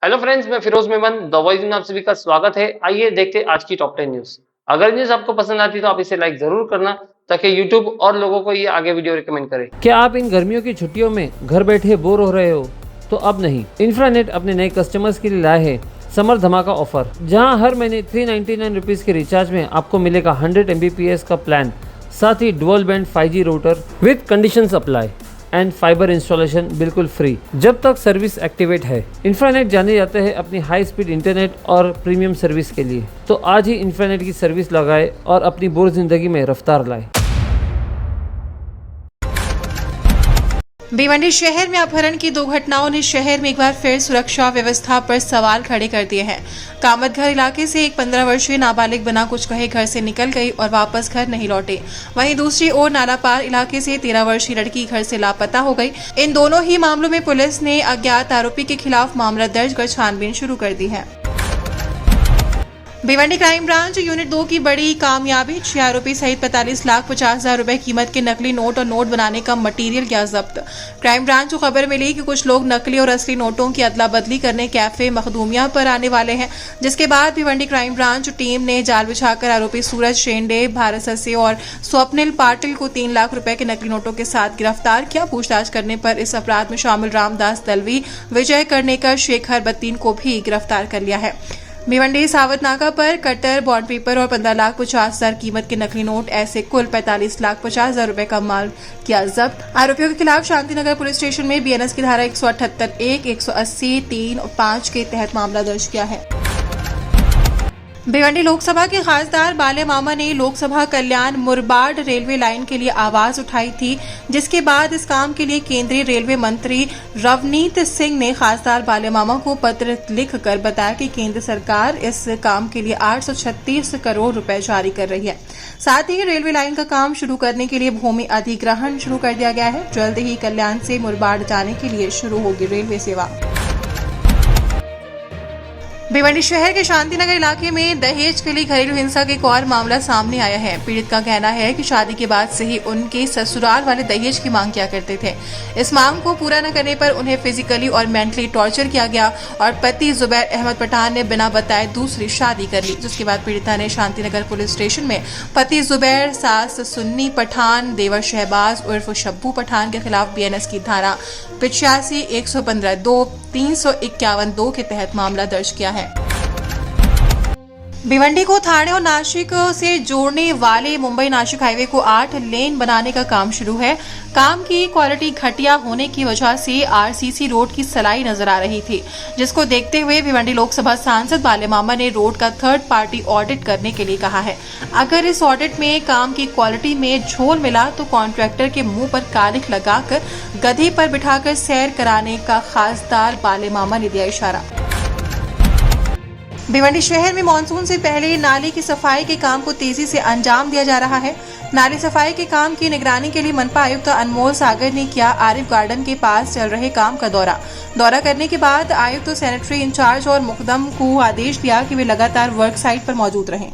Hello friends, मैं Firoz Memon the voice में आप सभी का स्वागत है। आइए देखते हैं आज की टॉप 10 न्यूज। अगर न्यूज आपको पसंद आती है तो आप इसे लाइक जरूर करना ताकि यूट्यूब और लोगों को ये आगे वीडियो रिकमेंड करे। क्या आप इन गर्मियों की छुट्टियों में घर बैठे बोर हो रहे हो? तो अब नहीं, इंफ्रानेट अपने नए कस्टमर्स के लिए लाए है समर धमाका ऑफर, जहां हर महीने 399 रुपीज के रिचार्ज में आपको मिलेगा 100 MBPS का प्लान, साथ ही dual band 5G router with conditions apply and fibre installation बिल्कुल फ्री जब तक सर्विस एक्टिवेट है। इंफ्रानेट जाने जाते हैं अपनी हाई स्पीड इंटरनेट और प्रीमियम सर्विस के लिए, तो आज ही इंफ्रानेट की सर्विस लगाए और अपनी बोर जिंदगी में रफ्तार लाए। भिवंडी शहर में अपहरण की 2 घटनाओं ने शहर में एक बार फिर सुरक्षा व्यवस्था पर सवाल खड़े कर दिए हैं। कामतघर इलाके से एक 15 वर्षीय नाबालिग बिना कुछ कहे घर से निकल गई और वापस घर नहीं लौटे। वहीं दूसरी ओर नालापार इलाके से 13 वर्षीय लड़की घर से लापता हो गई। इन दोनों ही मामलों में पुलिस ने अज्ञात आरोपी के खिलाफ मामला दर्ज कर छानबीन शुरू कर दी है। भिवंडी क्राइम ब्रांच यूनिट 2 की बड़ी कामयाबी, 6 आरोपी सहित 45,50,000 रुपए कीमत के नकली नोट और नोट बनाने का मटेरियल किया जब्त। क्राइम ब्रांच को खबर मिली कि कुछ लोग नकली और असली नोटों की अदला बदली करने कैफे मखदूमिया पर आने वाले हैं, जिसके बाद भिवंडी क्राइम ब्रांच टीम ने जाल बिछाकर आरोपी सूरज शेंडे, भारत ससे और स्वप्निल पाटिल को 3 लाख रुपए के नकली नोटों के साथ गिरफ्तार किया। पूछताछ करने पर इस अपराध में शामिल रामदास दलवी, विजय कर्णेकर, शेखर बत्तीन को भी गिरफ्तार कर लिया है। भिवंडी सावत नाका पर कटर, बॉन्ड पेपर और 15,50,000 कीमत के नकली नोट ऐसे कुल 45,50,000 रुपए का माल किया जब्त। आरोपियों के खिलाफ शांतिनगर पुलिस स्टेशन में BNS की धारा 178(1), 180, 3 और 5 के तहत मामला दर्ज किया है। भिवंडी लोकसभा के खासदार बाले मामा ने लोकसभा कल्याण मुरबाड रेलवे लाइन के लिए आवाज उठाई थी, जिसके बाद इस काम के लिए केंद्रीय रेलवे मंत्री रवनीत सिंह ने खासदार बाले मामा को पत्र लिखकर बताया कि केंद्र सरकार इस काम के लिए 836 करोड़ रुपए जारी कर रही है। साथ ही रेलवे लाइन का काम शुरू करने के लिए भूमि अधिग्रहण शुरू कर दिया गया है। जल्द ही कल्याण से मुरबाड जाने के लिए शुरू होगी रेलवे सेवा। भिवंडी शहर के शांतिनगर इलाके में दहेज के लिए घरेलू हिंसा का एक और मामला सामने आया है। पीड़ित का कहना है कि शादी के बाद से ही उनके ससुराल वाले दहेज की मांग किया करते थे। इस मांग को पूरा न करने पर उन्हें फिजिकली और मेंटली टॉर्चर किया गया और पति जुबैर अहमद पठान ने बिना बताए दूसरी शादी कर ली, जिसके बाद पीड़िता ने शांतिनगर पुलिस स्टेशन में पति जुबैर, सास सुन्नी पठान, देवर शहबाज उर्फ शब्बू पठान के खिलाफ BNS की धारा 85, 115(2), 351(2) के तहत मामला दर्ज किया है। भिवंडी को थाने और नासिक से जोड़ने वाले मुंबई नासिक हाईवे को 8 लेन बनाने का काम शुरू है। काम की क्वालिटी घटिया होने की वजह से RCC रोड की सलाई नजर आ रही थी, जिसको देखते हुए भिवंडी लोकसभा सांसद बाले मामा ने रोड का थर्ड पार्टी ऑडिट करने के लिए कहा है। अगर इस ऑडिट में काम की क्वालिटी में झोल मिला तो कॉन्ट्रैक्टर के मुंह पर कालिख लगाकर गधे पर बिठाकर सैर कराने का खासदार बाले मामा ने दिया इशारा। भिवंडी शहर में मानसून से पहले नाली की सफाई के काम को तेजी से अंजाम दिया जा रहा है। नाली सफाई के काम की निगरानी के लिए मनपा आयुक्त अनमोल सागर ने किया आरिफ गार्डन के पास चल रहे काम का दौरा करने के बाद आयुक्त सैनिटरी इंचार्ज और मुकदम को आदेश दिया कि वे लगातार वर्क साइट पर मौजूद रहें।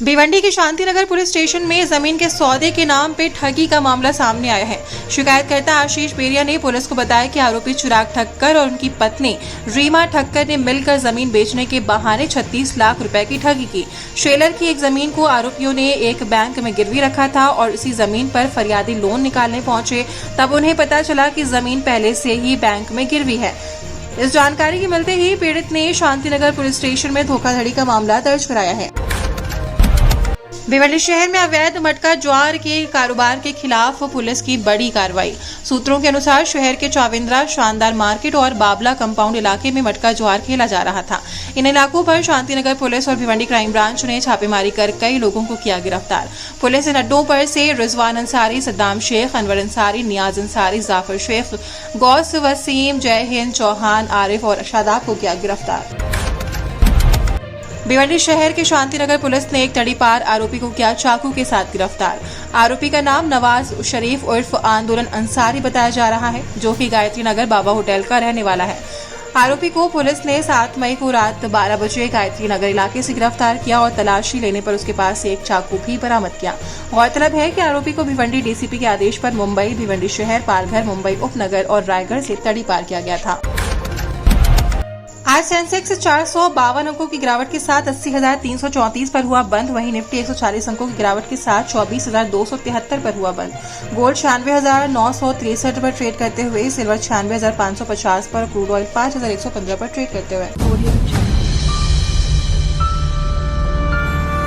भिवंडी के शांतिनगर पुलिस स्टेशन में जमीन के सौदे के नाम पे ठगी का मामला सामने आया है। शिकायतकर्ता आशीष बेरिया ने पुलिस को बताया कि आरोपी चिराग ठक्कर और उनकी पत्नी रीमा ठक्कर ने मिलकर जमीन बेचने के बहाने 36 लाख रुपए की ठगी की। शेलर की एक जमीन को आरोपियों ने एक बैंक में गिरवी रखा था और इसी जमीन पर फरियादी लोन निकालने पहुंचे, तब उन्हें पता चला कि जमीन पहले से ही बैंक में गिरवी है। इस जानकारी के मिलते ही पीड़ित ने शांतिनगर पुलिस स्टेशन में धोखाधड़ी का मामला दर्ज कराया है। भिवंडी शहर में अवैध मटका ज्वार के कारोबार के खिलाफ पुलिस की बड़ी कार्रवाई। सूत्रों के अनुसार शहर के चौविंद्रा, शानदार मार्केट और बाबला कंपाउंड इलाके में मटका ज्वार खेला जा रहा था। इन इलाकों पर शांतिनगर पुलिस और भिवंडी क्राइम ब्रांच ने छापेमारी कर कई लोगों को किया गिरफ्तार। पुलिस इन अड्डों पर से रिजवान अंसारी, सद्दाम शेख, अनवर अंसारी, नियाज अंसारी, जाफर शेख, गौस वसीम, जय हिंद, चौहान, आरिफ और शादाब को किया गिरफ्तार। भिवंडी शहर के शांतिनगर पुलिस ने एक तड़ीपार आरोपी को किया चाकू के साथ गिरफ्तार। आरोपी का नाम नवाज शरीफ उर्फ आंदोलन अंसारी बताया जा रहा है, जो कि गायत्री नगर बाबा होटल का रहने वाला है। आरोपी को पुलिस ने 7 मई को रात 12 बजे गायत्री नगर इलाके से गिरफ्तार किया और तलाशी लेने पर उसके पास से एक चाकू भी बरामद किया। गौरतलब है कि आरोपी को भिवंडी DCP के आदेश पर मुंबई, भिवंडी शहर, पालघर, मुंबई उपनगर और रायगढ़ से तड़ीपार किया गया था। आज सेंसेक्स 452 अंकों की गिरावट के साथ 80,334 पर हुआ बंद। वहीं निफ्टी 140 अंकों की गिरावट के साथ 24,273 पर हुआ बंद। गोल्ड 96,963 पर ट्रेड करते हुए, सिल्वर 96,550 पर, क्रूड ऑयल 5,115 पर ट्रेड करते हुए।